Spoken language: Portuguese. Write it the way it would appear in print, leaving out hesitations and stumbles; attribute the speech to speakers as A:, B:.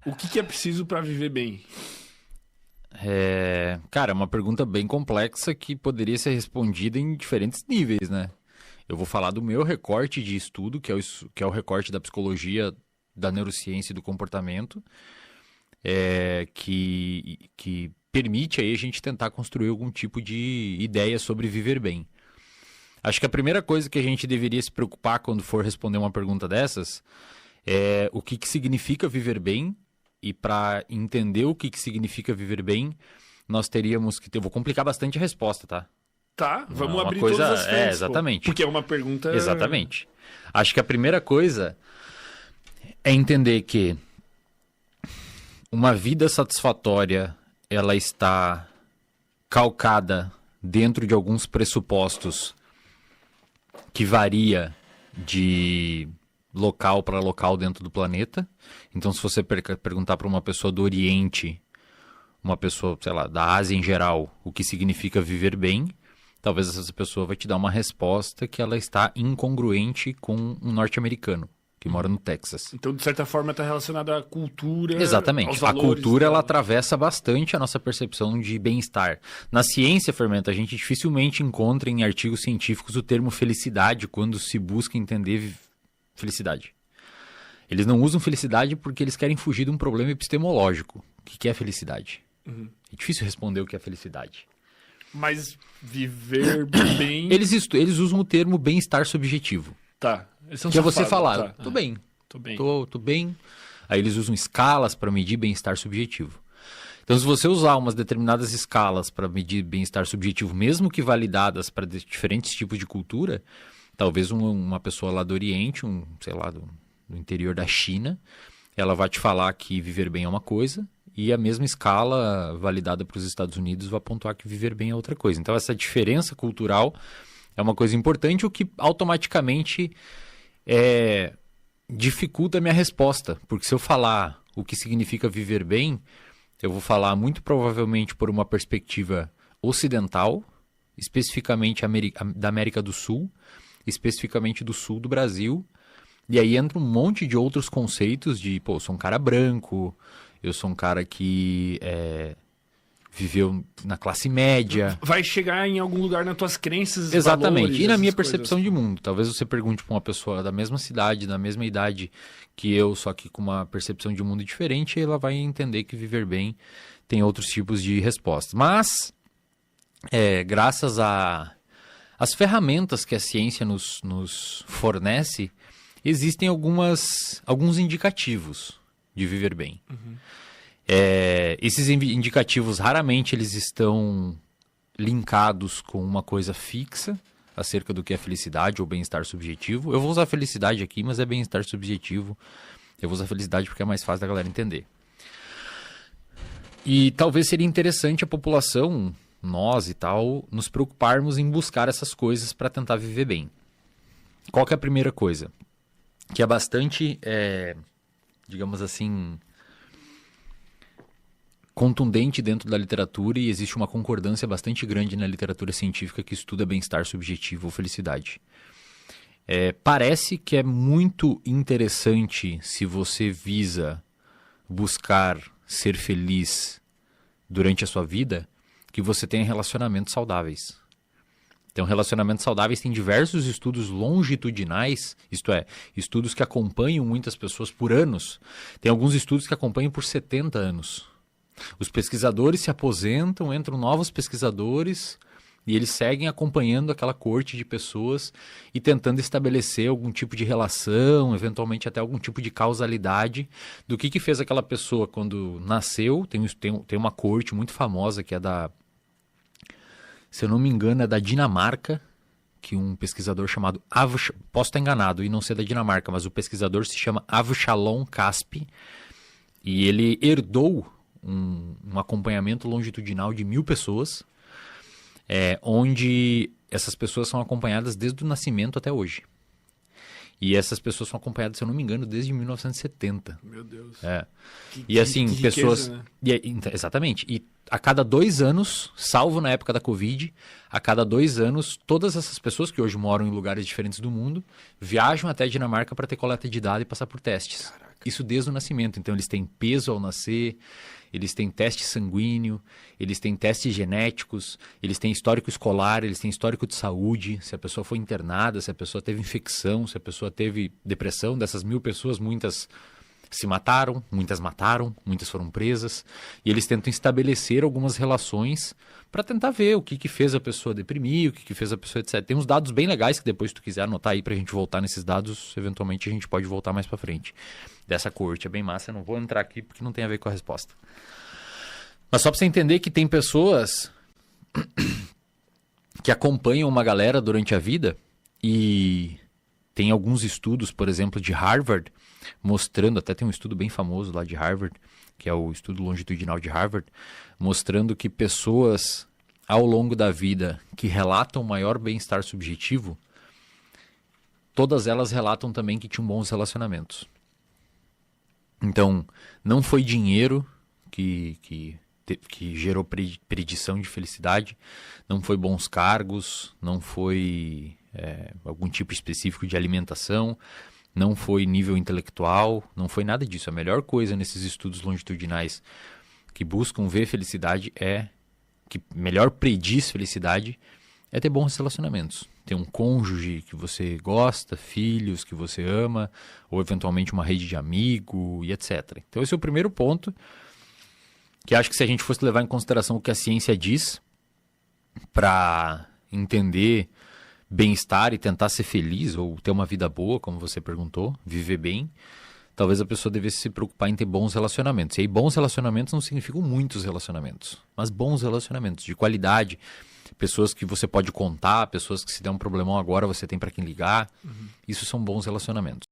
A: O que é preciso para viver bem?
B: Cara, é uma pergunta bem complexa que poderia ser respondida em diferentes níveis, né? Eu vou falar do meu recorte de estudo, que é o recorte da psicologia, da neurociência e do comportamento, que permite aí a gente tentar construir algum tipo de ideia sobre viver bem. Acho que a primeira coisa que a gente deveria se preocupar quando for responder uma pergunta dessas é o que significa viver bem. E para entender o que significa viver bem, nós teríamos que ter... Eu vou complicar bastante a resposta, tá?
A: Tá, vamos
B: Uma
A: abrir
B: coisa...
A: todas as frentes.
B: Exatamente.
A: Porque é uma pergunta...
B: Exatamente. Acho que a primeira coisa é entender que uma vida satisfatória, ela está calcada dentro de alguns pressupostos que varia de local para local dentro do planeta. Então, se você perguntar para uma pessoa do Oriente, uma pessoa, sei lá, da Ásia em geral, o que significa viver bem, talvez essa pessoa vai te dar uma resposta que ela está incongruente com um norte-americano que mora no Texas.
A: Então, de certa forma, está relacionada à cultura.
B: Exatamente.
A: Aos
B: A
A: valores,
B: cultura, ela atravessa bastante a nossa percepção de bem-estar. Na ciência, Fermento, a gente dificilmente encontra em artigos científicos o termo felicidade quando se busca entender felicidade. Eles não usam felicidade porque eles querem fugir de um problema epistemológico. O que é felicidade? É difícil responder o que é felicidade.
A: Mas viver bem...
B: Eles usam o termo bem-estar subjetivo.
A: Tá.
B: Que é você falar,
A: tá.
B: Tô bem.
A: Tô bem.
B: Tô bem. Aí eles usam escalas para medir bem-estar subjetivo. Então, se você usar umas determinadas escalas para medir bem-estar subjetivo, mesmo que validadas para diferentes tipos de cultura, talvez uma pessoa lá do Oriente, sei lá, do interior da China, ela vai te falar que viver bem é uma coisa, e a mesma escala validada para os Estados Unidos vai pontuar que viver bem é outra coisa. Então, essa diferença cultural é uma coisa importante, o que automaticamente dificulta a minha resposta. Porque se eu falar o que significa viver bem, eu vou falar muito provavelmente por uma perspectiva ocidental, especificamente da América do Sul, especificamente do sul do Brasil, e aí entra um monte de outros conceitos de, eu sou um cara branco, eu sou um cara que viveu na classe média.
A: Vai chegar em algum lugar nas tuas crenças,
B: exatamente,
A: valores,
B: e na minha
A: coisas.
B: percepção de mundo. Talvez você pergunte para uma pessoa da mesma cidade, da mesma idade que eu, só que com uma percepção de mundo diferente, ela vai entender que viver bem tem outros tipos de respostas. Mas, graças às ferramentas que a ciência nos fornece, existem alguns indicativos de viver bem. Esses indicativos, raramente eles estão linkados com uma coisa fixa acerca do que é felicidade ou bem-estar subjetivo. Eu vou usar felicidade aqui, mas é bem-estar subjetivo. Eu vou usar felicidade porque é mais fácil da galera entender. E talvez seria interessante a população, nós e tal, nos preocuparmos em buscar essas coisas para tentar viver bem. Qual que é a primeira coisa? Que é bastante, digamos assim, contundente dentro da literatura, e existe uma concordância bastante grande na literatura científica que estuda bem-estar subjetivo ou felicidade. Parece que é muito interessante, se você visa buscar ser feliz durante a sua vida, que você tenha relacionamentos saudáveis. Então, relacionamentos saudáveis tem diversos estudos longitudinais, isto é, estudos que acompanham muitas pessoas por anos. Tem alguns estudos que acompanham por 70 anos. Os pesquisadores se aposentam, entram novos pesquisadores e eles seguem acompanhando aquela corte de pessoas e tentando estabelecer algum tipo de relação, eventualmente até algum tipo de causalidade do que fez aquela pessoa quando nasceu. Tem uma corte muito famosa que é se eu não me engano, é da Dinamarca, que um pesquisador chamado posso estar enganado e não ser da Dinamarca, mas o pesquisador se chama Avshalom Caspi, e ele herdou um acompanhamento longitudinal de 1.000 pessoas, onde essas pessoas são acompanhadas desde o nascimento até hoje. E essas pessoas são acompanhadas, se eu não me engano, desde 1970.
A: Meu Deus.
B: E assim,
A: que
B: pessoas...
A: riqueza, né?
B: Exatamente. E a cada 2 anos, salvo na época da Covid, a cada 2 anos, todas essas pessoas que hoje moram em lugares diferentes do mundo, viajam até a Dinamarca para ter coleta de dados e passar por testes.
A: Caraca.
B: Isso desde o nascimento. Então, eles têm peso ao nascer, eles têm teste sanguíneo, eles têm testes genéticos, eles têm histórico escolar, eles têm histórico de saúde, se a pessoa foi internada, se a pessoa teve infecção, se a pessoa teve depressão. Dessas 1.000 pessoas, muitas se mataram, muitas foram presas. E eles tentam estabelecer algumas relações para tentar ver o que fez a pessoa deprimir, o que fez a pessoa, etc. Tem uns dados bem legais que depois, se tu quiser anotar aí pra gente voltar nesses dados, eventualmente a gente pode voltar mais pra frente. Dessa coorte é bem massa, eu não vou entrar aqui porque não tem a ver com a resposta. Mas só pra você entender que tem pessoas que acompanham uma galera durante a vida e tem alguns estudos, por exemplo, de Harvard, mostrando, até tem um estudo bem famoso lá de Harvard, que é o estudo longitudinal de Harvard, mostrando que pessoas ao longo da vida que relatam maior bem-estar subjetivo, todas elas relatam também que tinham bons relacionamentos. Então, não foi dinheiro que gerou predição de felicidade, não foi bons cargos, não foi algum tipo específico de alimentação, não foi nível intelectual, não foi nada disso. A melhor coisa nesses estudos longitudinais que buscam ver felicidade que melhor prediz felicidade é ter bons relacionamentos. Ter um cônjuge que você gosta, filhos que você ama, ou eventualmente uma rede de amigo e etc. Então esse é o primeiro ponto, que acho que se a gente fosse levar em consideração o que a ciência diz para entender bem-estar e tentar ser feliz ou ter uma vida boa, como você perguntou, viver bem, talvez a pessoa devesse se preocupar em ter bons relacionamentos. E aí bons relacionamentos não significam muitos relacionamentos, mas bons relacionamentos de qualidade, pessoas que você pode contar, pessoas que se der um problemão agora você tem para quem ligar. Isso são bons relacionamentos.